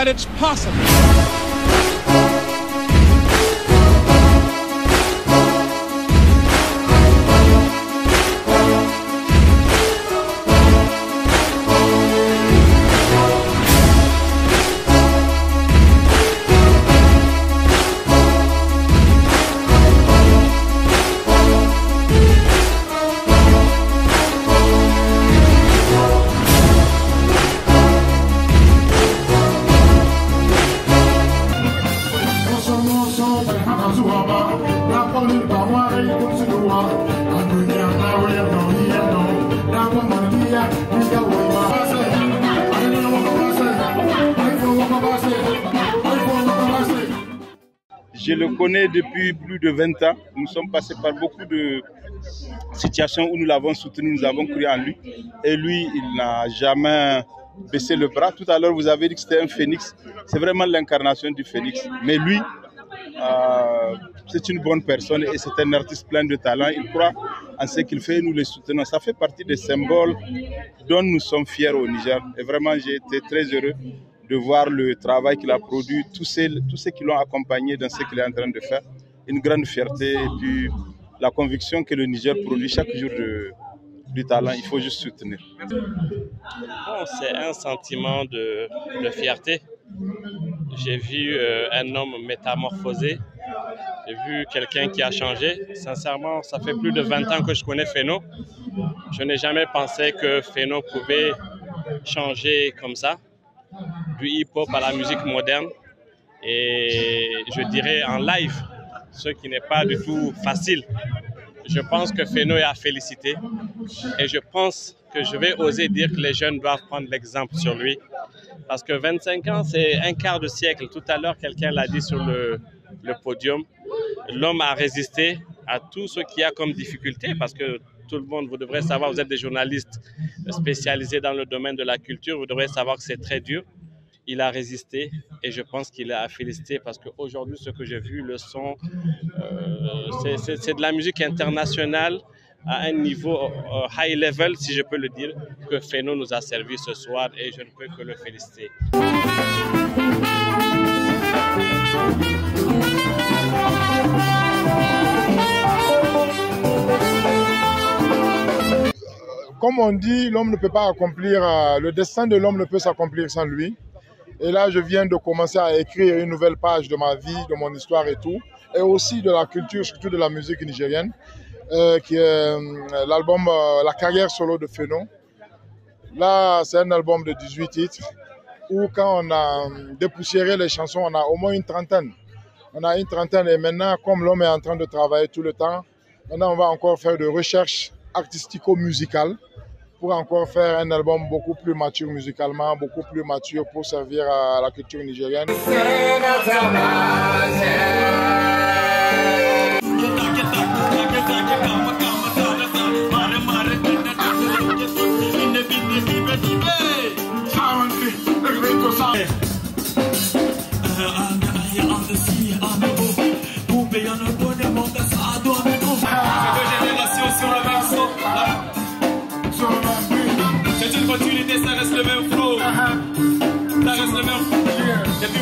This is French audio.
that it's possible. Je le connais depuis plus de 20 ans. Nous sommes passés par beaucoup de situations où nous l'avons soutenu, nous avons cru en lui. Et lui, il n'a jamais baissé le bras. Tout à l'heure, vous avez dit que c'était un phénix. C'est vraiment l'incarnation du phénix. Mais lui, c'est une bonne personne et c'est un artiste plein de talent. Il croit en ce qu'il fait et nous le soutenons. Ça fait partie des symboles dont nous sommes fiers au Niger. Et vraiment, j'ai été très heureux de voir le travail qu'il a produit, tous ceux qui l'ont accompagné dans ce qu'il est en train de faire. Une grande fierté et puis la conviction que le Niger produit chaque jour du talent. Il faut juste soutenir. Bon, c'est un sentiment de fierté. J'ai vu un homme métamorphosé. J'ai vu quelqu'un qui a changé. Sincèrement, ça fait plus de 20 ans que je connais Phéno. Je n'ai jamais pensé que Phéno pouvait changer comme ça, du hip-hop à la musique moderne. Et je dirais en live, ce qui n'est pas du tout facile. Je pense que Phéno est à féliciter. Et je pense que je vais oser dire que les jeunes doivent prendre l'exemple sur lui. Parce que 25 ans, c'est un quart de siècle. Tout à l'heure, quelqu'un l'a dit sur le podium. L'homme a résisté à tout ce qu'il y a comme difficulté. Parce que tout le monde, vous devrez savoir, vous êtes des journalistes spécialisés dans le domaine de la culture. Vous devrez savoir que c'est très dur. Il a résisté et je pense qu'il a à féliciter parce qu'aujourd'hui, ce que j'ai vu, le son, c'est de la musique internationale à un niveau high level, si je peux le dire, que Phéno nous a servi ce soir et je ne peux que le féliciter. Comme on dit, l'homme ne peut pas accomplir, le destin de l'homme ne peut s'accomplir sans lui. Et là, je viens de commencer à écrire une nouvelle page de ma vie, de mon histoire et tout. Et aussi de la culture, surtout de la musique nigérienne, qui est l'album La carrière solo de Phéno. Là, c'est un album de 18 titres, où quand on a dépoussiéré les chansons, on a au moins une trentaine. On a une trentaine et maintenant, comme l'homme est en train de travailler tout le temps, maintenant on va encore faire de recherches artistico-musicales pour encore faire un album beaucoup plus mature musicalement, beaucoup plus mature pour servir à la culture nigérienne. C'est une continuité